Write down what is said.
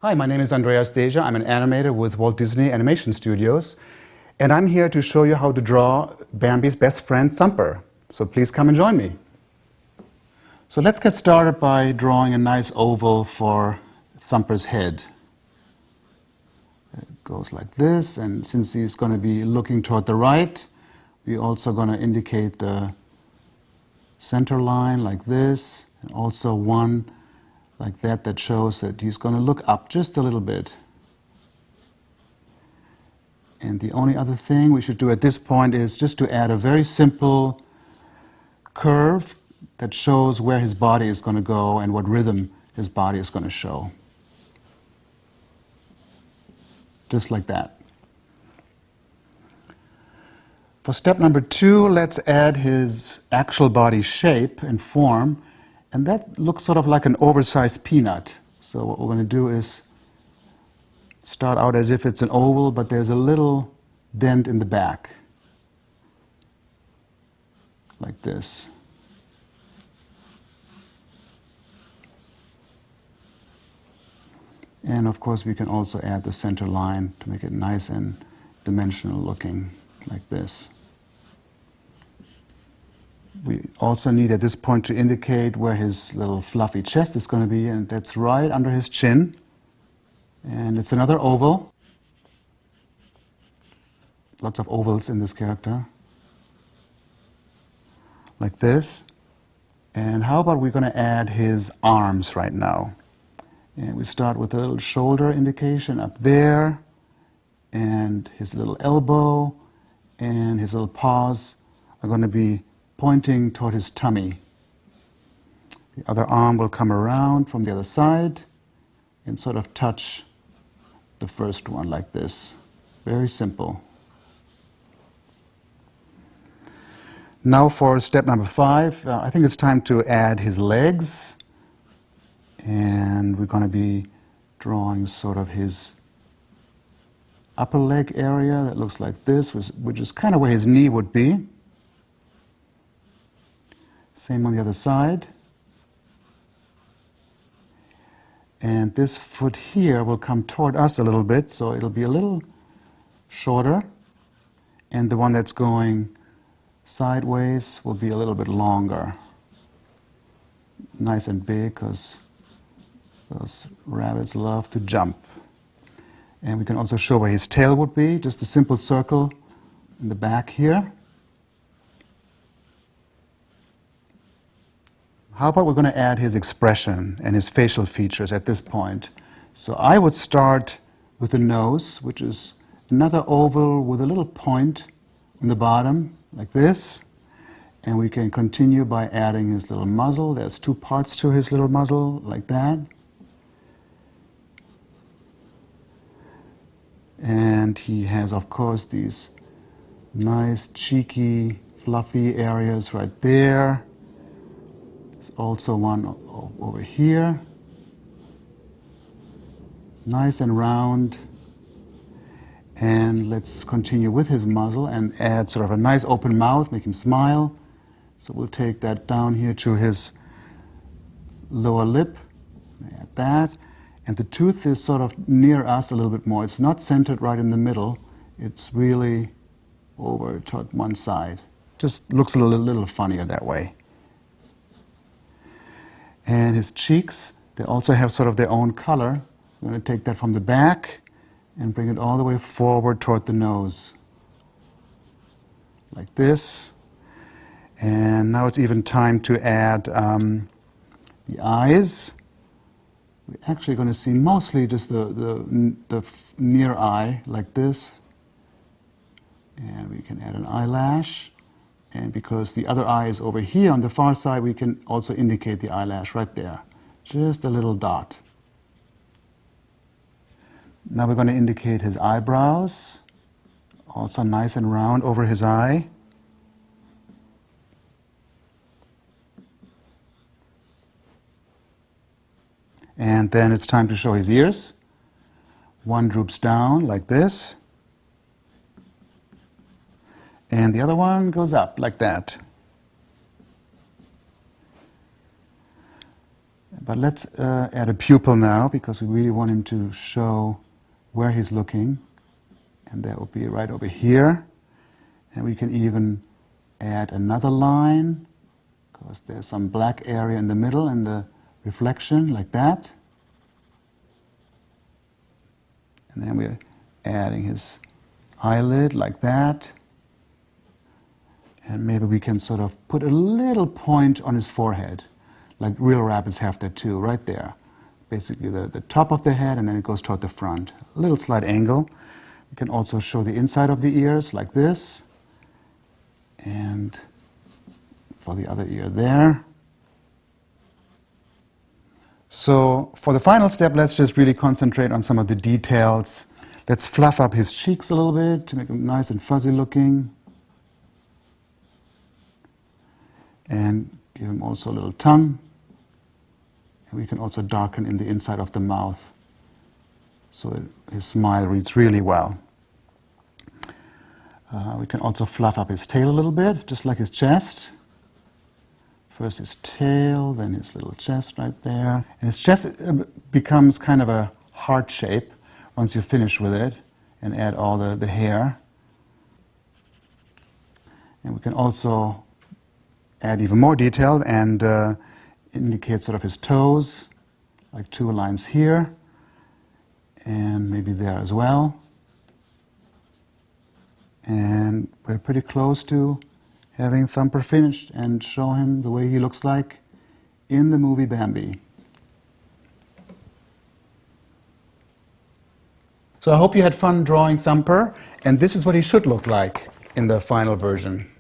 Hi, my name is Andreasa Deja. I'm an animator with Walt Disney Animation Studios, and I'm here to show you how to draw Bambi's best friend, Thumper. So please come and join me. So let's get started by drawing a nice oval for Thumper's head. It goes like this, and since he's going to be looking toward the right, we're also going to indicate the center line like this, and also one like that shows that he's going to look up just a little bit. And the only other thing we should do at this point is just to add a very simple curve that shows where his body is going to go and what rhythm his body is going to show. Just like that. For step number 2, let's add his actual body shape and form. And that looks sort of like an oversized peanut. So what we're going to do is start out as if it's an oval, but there's a little dent in the back. Like this. And of course we can also add the center line to make it nice and dimensional looking, like this. We also need at this point to indicate where his little fluffy chest is going to be, and that's right under his chin. And it's another oval. Lots of ovals in this character. Like this. And how about we're going to add his arms right now? And we start with a little shoulder indication up there, and his little elbow, and his little paws are going to be pointing toward his tummy. The other arm will come around from the other side and sort of touch the first one like this. Very simple. Now for step number 5, I think it's time to add his legs. And we're going to be drawing sort of his upper leg area that looks like this, which is kind of where his knee would be. Same on the other side. And this foot here will come toward us a little bit, so it'll be a little shorter. And the one that's going sideways will be a little bit longer. Nice and big, because those rabbits love to jump. And we can also show where his tail would be, just a simple circle in the back here. How about we're going to add his expression and his facial features at this point? So I would start with the nose, which is another oval with a little point on the bottom, like this. And we can continue by adding his little muzzle. There's 2 parts to his little muzzle, like that. And he has, of course, these nice, cheeky, fluffy areas right there. There's also one over here. Nice and round. And let's continue with his muzzle and add sort of a nice open mouth, make him smile. So we'll take that down here to his lower lip. Add that. And the tooth is sort of near us a little bit more. It's not centered right in the middle. It's really over toward one side. Just looks a little funnier that way. And his cheeks, they also have sort of their own color. I'm going to take that from the back and bring it all the way forward toward the nose. Like this. And now it's even time to add the eyes. We're actually going to see mostly just the near eye, like this. And we can add an eyelash. And because the other eye is over here on the far side, we can also indicate the eyelash right there. Just a little dot. Now we're going to indicate his eyebrows. Also nice and round over his eye. And then it's time to show his ears. One droops down like this. And the other one goes up like that. But let's add a pupil now, because we really want him to show where he's looking. And that will be right over here. And we can even add another line, because there's some black area in the middle and the reflection, like that. And then we're adding his eyelid, like that. And maybe we can sort of put a little point on his forehead, like real rabbits have that too, right there. Basically the top of the head, and then it goes toward the front. A little slight angle. We can also show the inside of the ears, like this. And for the other ear there. So for the final step, let's just really concentrate on some of the details. Let's fluff up his cheeks a little bit to make them nice and fuzzy looking. And give him also a little tongue. And we can also darken in the inside of the mouth so that his smile reads really well. We can also fluff up his tail a little bit, just like his chest. First his tail, then his little chest right there. And his chest becomes kind of a heart shape once you finish with it and add all the hair. And we can also add even more detail and indicate sort of his toes, like 2 lines here, and maybe there as well. And we're pretty close to having Thumper finished and show him the way he looks like in the movie Bambi. So I hope you had fun drawing Thumper, and this is what he should look like in the final version.